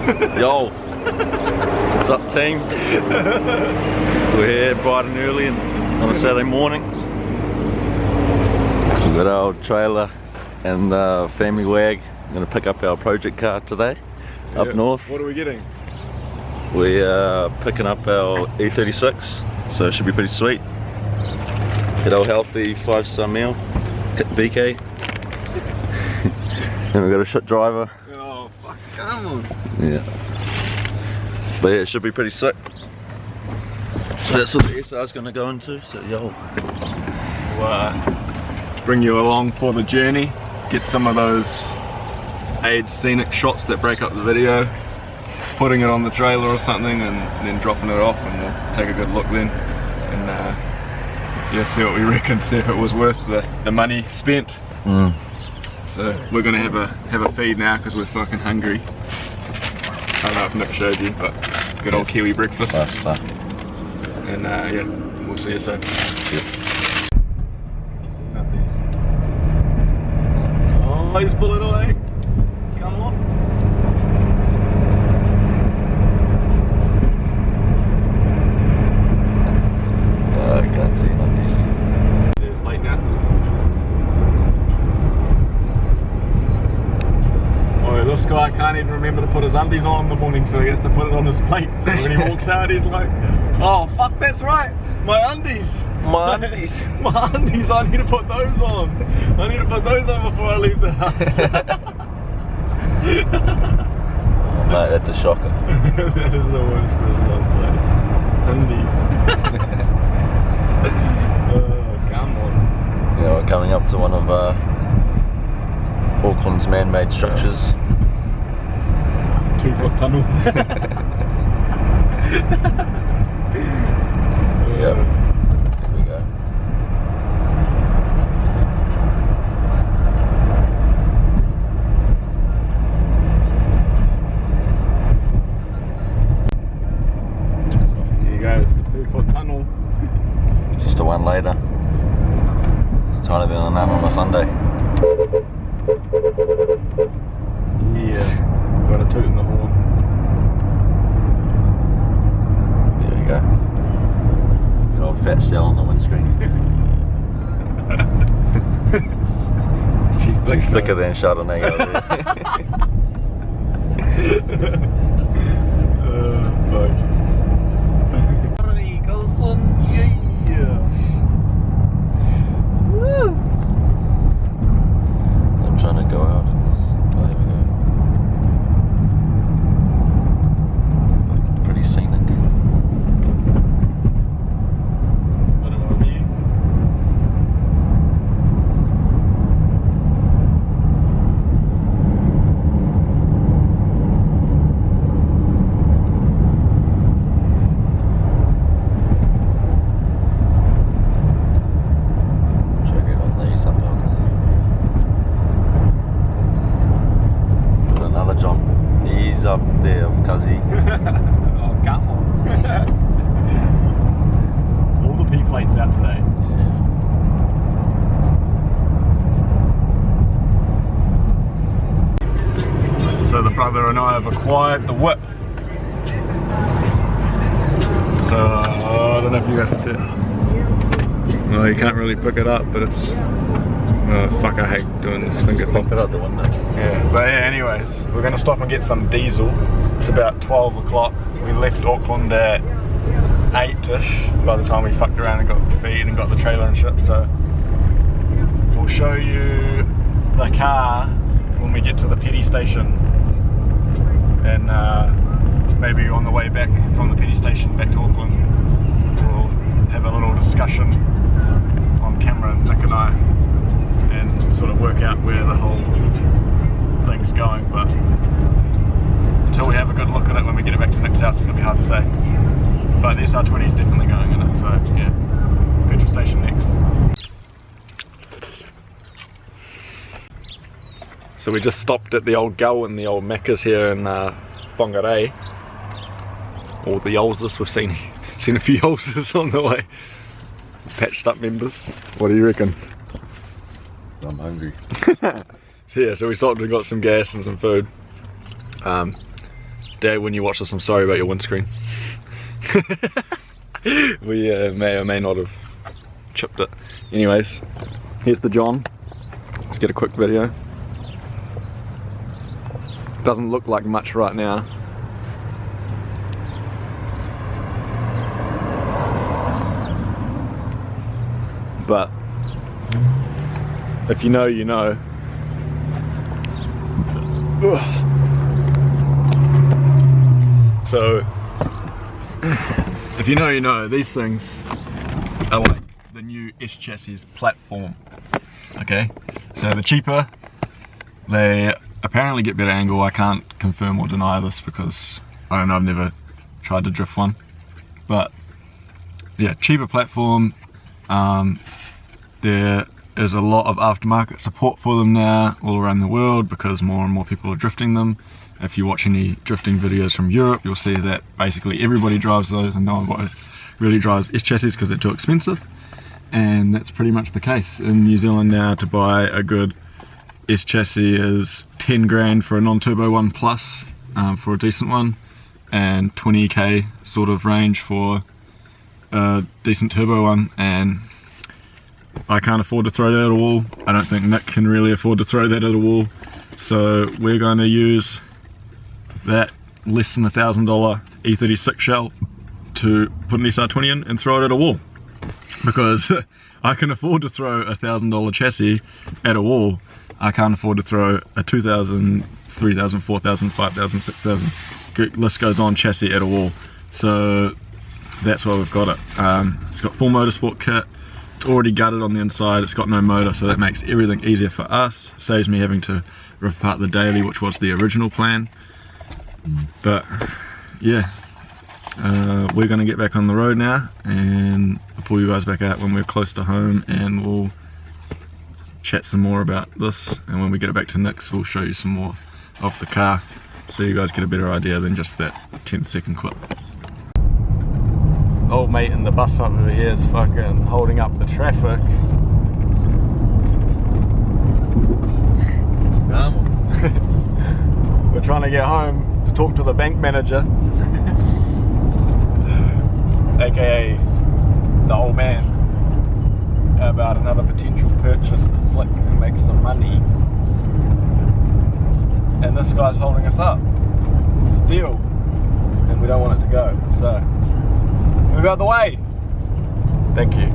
Yo, what's up team? We're here bright and early on a Saturday morning. We've got our trailer and family wag. I'm going to pick up our project car today, up north. What are we getting? We're picking up our E36, so it should be pretty sweet. Get our healthy 5-star meal, VK. And we've got a shit driver. Oh fuck, come on. Yeah. But yeah, it should be pretty sick. So that's what the SR is going to go into, so yo. We'll bring you along for the journey, get some of those aged scenic shots that break up the video, putting it on the trailer or something and then dropping it off, and we'll take a good look then and yeah, see what we reckon, see if it was worth the money spent. So we're gonna have a feed now because we're fucking hungry. I don't know if Nick showed you, but good old Kiwi breakfast. And yeah, we'll see you soon. Oh, he's pulling away. Come on. I can't see none of these. See his plate now. Oh, this guy can't even remember to put his undies on in the morning, so he has to put it on his plate. So when he walks out, he's like, oh fuck, that's right, my undies. My undies. My undies, I need to put those on. I need to put those on before I leave the house. Oh, mate, that's a shocker. That is the worst for his last plate. Undies. Oh, come on. Yeah, we're coming up to one of Auckland's man-made structures. 2-foot tunnel. Yep. There we go. Here goes the 2-foot tunnel. Just a one later. It's tighter than a nun on a Sunday. Yeah, got a toot in the horn. There we go. Good old fat cell on the windscreen. She's Thicker than Chardonnay over there. Fuck. I'm trying to go out in this. Oh, there we go. It's pretty scenic. Up there, cuzzy. Oh, come on. All the P plates out today. Yeah. So the brother and I have acquired the whip. So I don't know if you guys can see it. No, you can't really pick it up, but it's fuck, I hate doing this finger thing. Pop it out the window. Yeah, but yeah, anyways, we're going to stop and get some diesel. It's about 12 o'clock. We left Auckland at 8ish by the time we fucked around and got the feed and got the trailer and shit. So we'll show you the car when we get to the petty station, and maybe on the way back from the petty station back to Auckland we'll have a little discussion on camera, Nick and I, and sort of work out where the whole thing's going. But until we have a good look at it when we get it back to Nick's house, it's going to be hard to say. But the SR20 is definitely going in it, so yeah, petrol station next. So we just stopped at the old Gull and the old Macca's here in Whangarei. Or the Yolzes, we've seen a few Yolzes on the way. Patched up members. What do you reckon? I'm hungry. Yeah, so we stopped and got some gas and some food. Dad, when you watch this, I'm sorry about your windscreen. We may or may not have chipped it. Anyways, here's the John. Let's get a quick video. Doesn't look like much right now. But if you know, you know. Ugh. So, if you know, you know, these things are like the new S chassis platform. Okay, so they're cheaper, they apparently get better angle. I can't confirm or deny this because I don't know, I've never tried to drift one. But yeah, cheaper platform. There is a lot of aftermarket support for them now all around the world because more and more people are drifting them. If you watch any drifting videos from Europe, you'll see that basically everybody drives those and no one really drives S chassis because they're too expensive. And that's pretty much the case in New Zealand now. To buy a good S chassis is 10 grand for a non-turbo one plus, for a decent one, and 20k sort of range for a decent turbo one. And I can't afford to throw that at a wall. I don't think Nick can really afford to throw that at a wall. So we're going to use that less than $1,000 E36 shell to put an SR20 in and throw it at a wall. Because I can afford to throw a $1,000 chassis at a wall. I can't afford to throw a 2,000, 3,000, 4,000, 5,000, 6,000, list goes on, chassis at a wall. So that's why we've got it. It's got full motorsport kit. It's already gutted on the inside. It's got no motor, so that makes everything easier for us. Saves me having to rip apart the daily, which was the original plan. But yeah, we're going to get back on the road now, and I'll pull you guys back out when we're close to home, and we'll chat some more about this. And when we get it back to Nick's, we'll show you some more of the car, so you guys get a better idea than just that 10-second clip. Old mate in the bus stop over here is fucking holding up the traffic. We're trying to get home to talk to the bank manager, aka the old man, about another potential purchase to flick and make some money. And this guy's holding us up. It's a deal, and we don't want it to go. So move out the way. Thank you.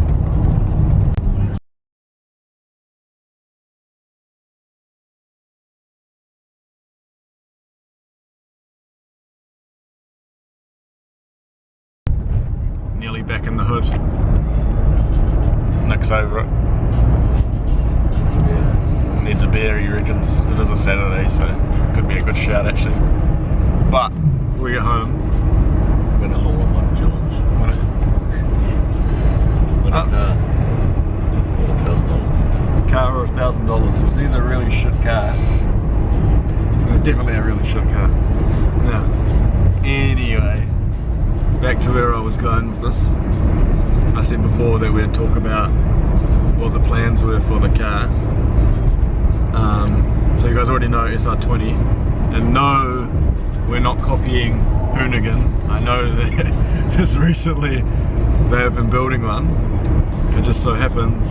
Nearly back in the hood. Nick's over it. Needs a beer, he reckons. It is a Saturday, so it could be a good shout actually. But before we get home, I'm gonna hold on one challenge. Car or $1,000. It was either a really shit car. It was definitely a really shit car. Now, anyway, back to where I was going with this. I said before that we'd talk about what the plans were for the car. So you guys already know SR20, and no, we're not copying Hoonigan. I know that just recently they have been building one. It just so happens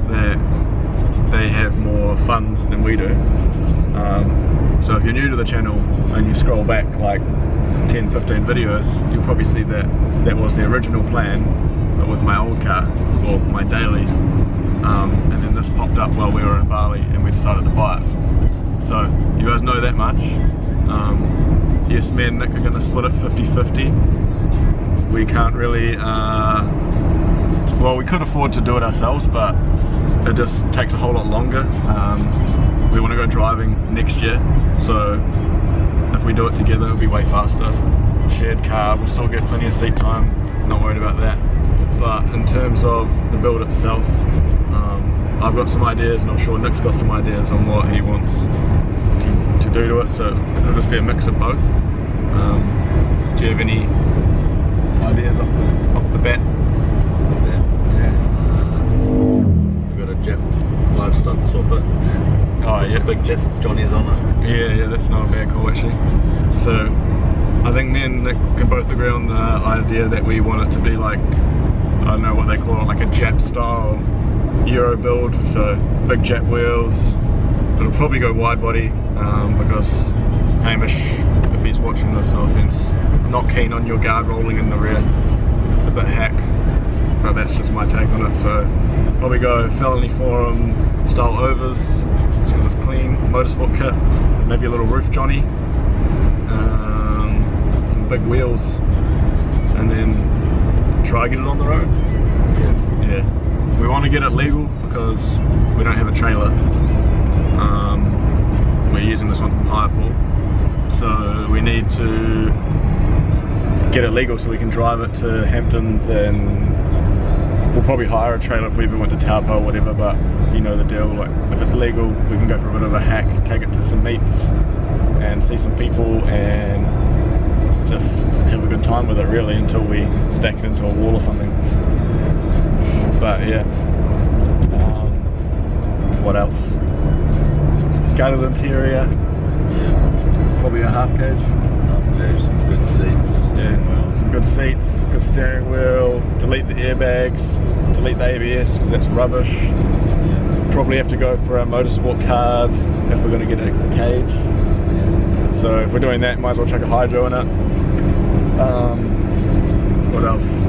that they have more funds than we do. So if you're new to the channel and you scroll back like 10-15 videos, you'll probably see that that was the original plan, but with my old car, or my daily, and then this popped up while we were in Bali and we decided to buy it. So you guys know that much. Yes, me and Nick are going to split it 50-50. We can't really, well, we could afford to do it ourselves, but it just takes a whole lot longer. We want to go driving next year, so if we do it together it'll be way faster. Shared car, we'll still get plenty of seat time, not worried about that. But in terms of the build itself, I've got some ideas, and I'm sure Nick's got some ideas on what he wants to do to it, so it'll just be a mix of both. Do you have any ideas off the bat? We've got a Jet 5-stud swap it. Oh, yeah. It's a big Jet Johnny's on it. Yeah, that's not a bad call actually. So I think me and Nick can both agree on the idea that we want it to be like, I don't know what they call it, like a Jap style Euro build, so big Jap wheels. It'll probably go wide body because Hamish, if he's watching this, no offense, not keen on your guard rolling in the rear. It's a bit hack, but that's just my take on it. So probably go Felony Forum style overs, just because it's clean, motorsport kit, maybe a little roof Johnny, some big wheels, and then try get it on the road. Yeah. We want to get it legal because we don't have a trailer. We're using this one from Hirepool, so we need to get it legal so we can drive it to Hamptons, and we'll probably hire a trailer if we ever went to Taupo or whatever, but you know the deal, like if it's legal we can go for a bit of a hack, take it to some meets and see some people and just have a good time with it really until we stack it into a wall or something. But yeah, what else? Gutted interior, yeah. Probably a half cage. Some good seats, steering wheel. Some good seats, good steering wheel. Delete the airbags, delete the ABS because that's rubbish. Yeah. Probably have to go for a motorsport card if we're going to get a cage. Yeah. So if we're doing that, might as well chuck a hydro in it. What else?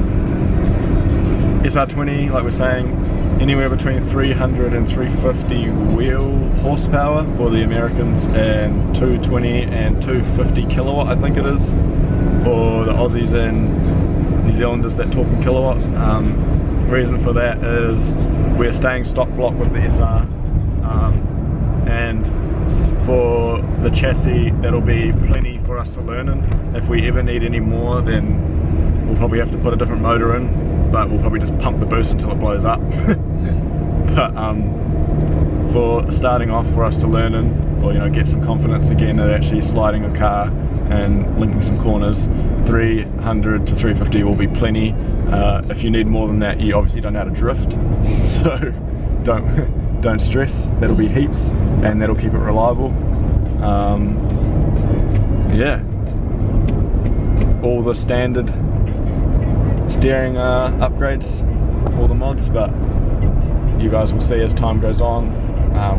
SR20, like we're saying, anywhere between 300 and 350 wheel horsepower for the Americans, and 220 and 250 kilowatt I think it is for the Aussies and New Zealanders that talk in kilowatt. Reason for that is we're staying stock block with the SR, and for the chassis that'll be plenty for us to learn in. If we ever need any more, then we'll probably have to put a different motor in, but we'll probably just pump the boost until it blows up. But for starting off, for us to learn in, or get some confidence again at actually sliding a car and linking some corners, 300 to 350 will be plenty. If you need more than that, you obviously don't know how to drift, so don't stress. That'll be heaps, and that'll keep it reliable. Yeah, all the standard steering upgrades, all the mods, but you guys will see as time goes on,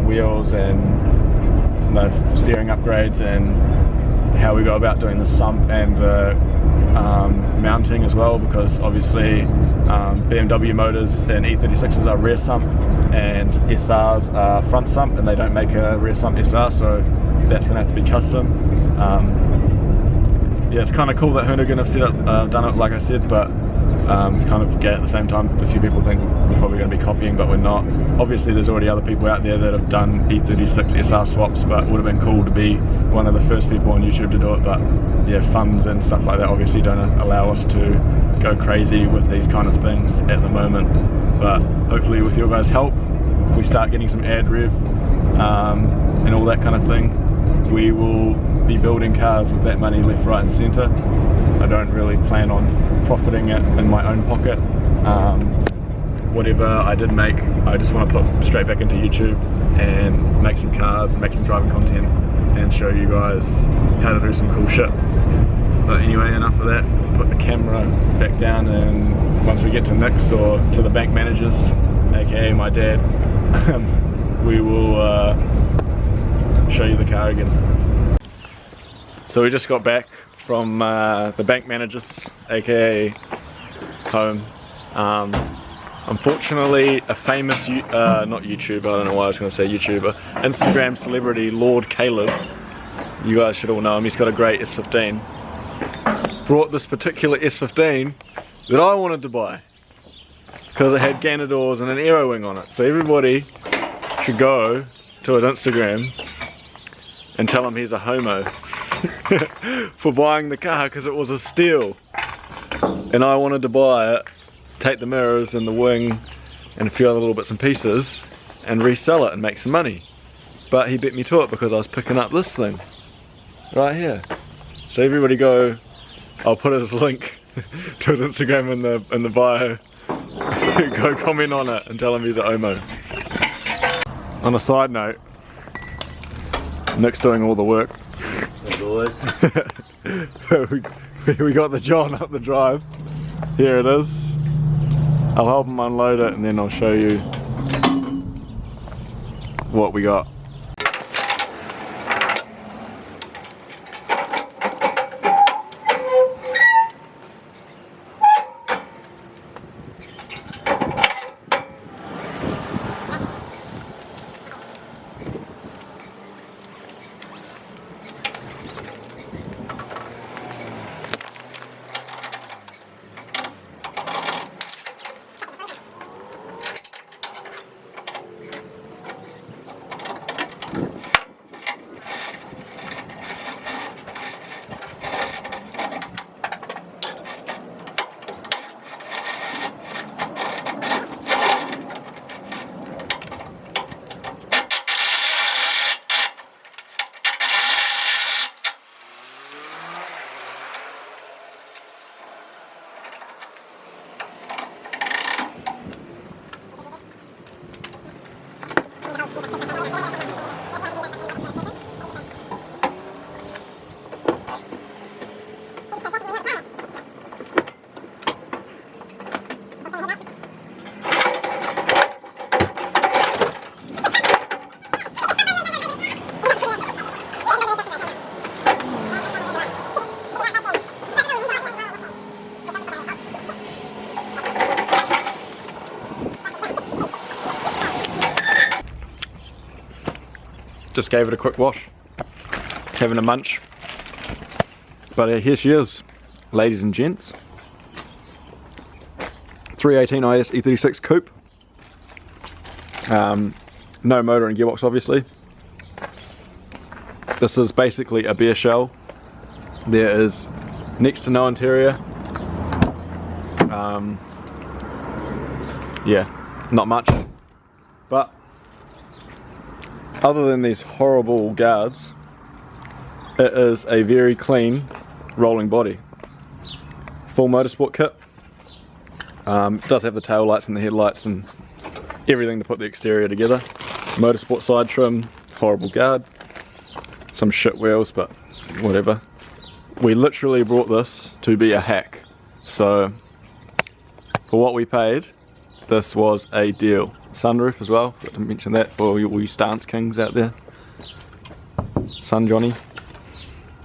wheels and steering upgrades and how we go about doing the sump and the mounting as well, because obviously BMW motors and E36s are rear sump and SRs are front sump, and they don't make a rear sump SR, so that's going to have to be custom. Yeah, it's kind of cool that Hoonigan have done it like I said, but it's kind of gay at the same time. A few people think we're probably going to be copying, but we're not. Obviously there's already other people out there that have done E36 SR swaps, but it would have been cool to be one of the first people on YouTube to do it. But yeah, funds and stuff like that obviously don't allow us to go crazy with these kind of things at the moment, but hopefully with your guys' help, if we start getting some ad rev and all that kind of thing, we will be building cars with that money left, right and centre. I don't really plan on profiting it in my own pocket. Whatever I did make, I just want to put straight back into YouTube and make some cars and make some driving content and show you guys how to do some cool shit. But anyway, enough of that. Put the camera back down, and once we get to Nick's or to the bank managers, aka my dad, we will show you the car again. So we just got back from the bank managers, aka home. Unfortunately, a famous, not YouTuber, I don't know why I was going to say YouTuber, Instagram celebrity, Lord Caleb, you guys should all know him, he's got a great S15, brought this particular S15 that I wanted to buy, because it had gander doors and an aero wing on it. So everybody should go to his Instagram and tell him he's a homo for buying the car, because it was a steal and I wanted to buy it, take the mirrors and the wing and a few other little bits and pieces and resell it and make some money. But he beat me to it because I was picking up this thing right here. So everybody go, I'll put his link to his Instagram in the bio. Go comment on it and tell him he's a homo. On a side note, Nick's doing all the work. As always. So we got the John up the drive. Here it is. I'll help him unload it and then I'll show you what we got. Just gave it a quick wash, having a munch. But here she is, ladies and gents. 318 IS E36 coupe. No motor and gearbox obviously. This is basically a bare shell. There is next to no interior. Yeah, not much. But other than these horrible guards, it is a very clean rolling body. Full motorsport kit. It does have the tail lights and the headlights and everything to put the exterior together. Motorsport side trim, horrible guard, some shit wheels, but whatever. We literally brought this to be a hack. So for what we paid, this was a deal. Sunroof as well, forgot to mention that for all you stance kings out there. Sun Johnny.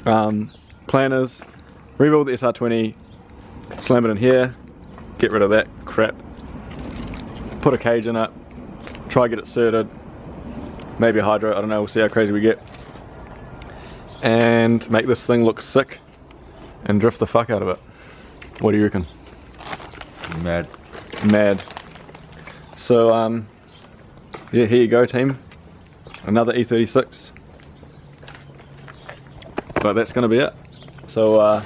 Plan is rebuild the SR20, slam it in here, get rid of that crap, put a cage in it, try get it certed, maybe a hydro, I don't know, we'll see how crazy we get, and make this thing look sick and drift the fuck out of it. What do you reckon? Mad. Mad. So yeah, here you go team, another E36, but that's going to be it. So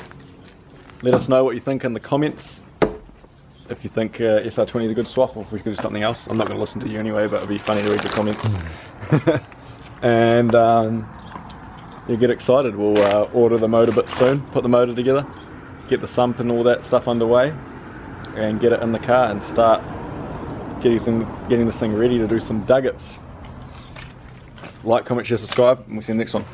let us know what you think in the comments, if you think SR20 is a good swap or if we could do something else. I'm not going to listen to you anyway, but it'd be funny to read your comments. And you get excited, we'll order the motor bit soon, put the motor together, get the sump and all that stuff underway, and get it in the car and start getting this thing ready to do some duggets. Like, comment, share, subscribe, and we'll see you in the next one.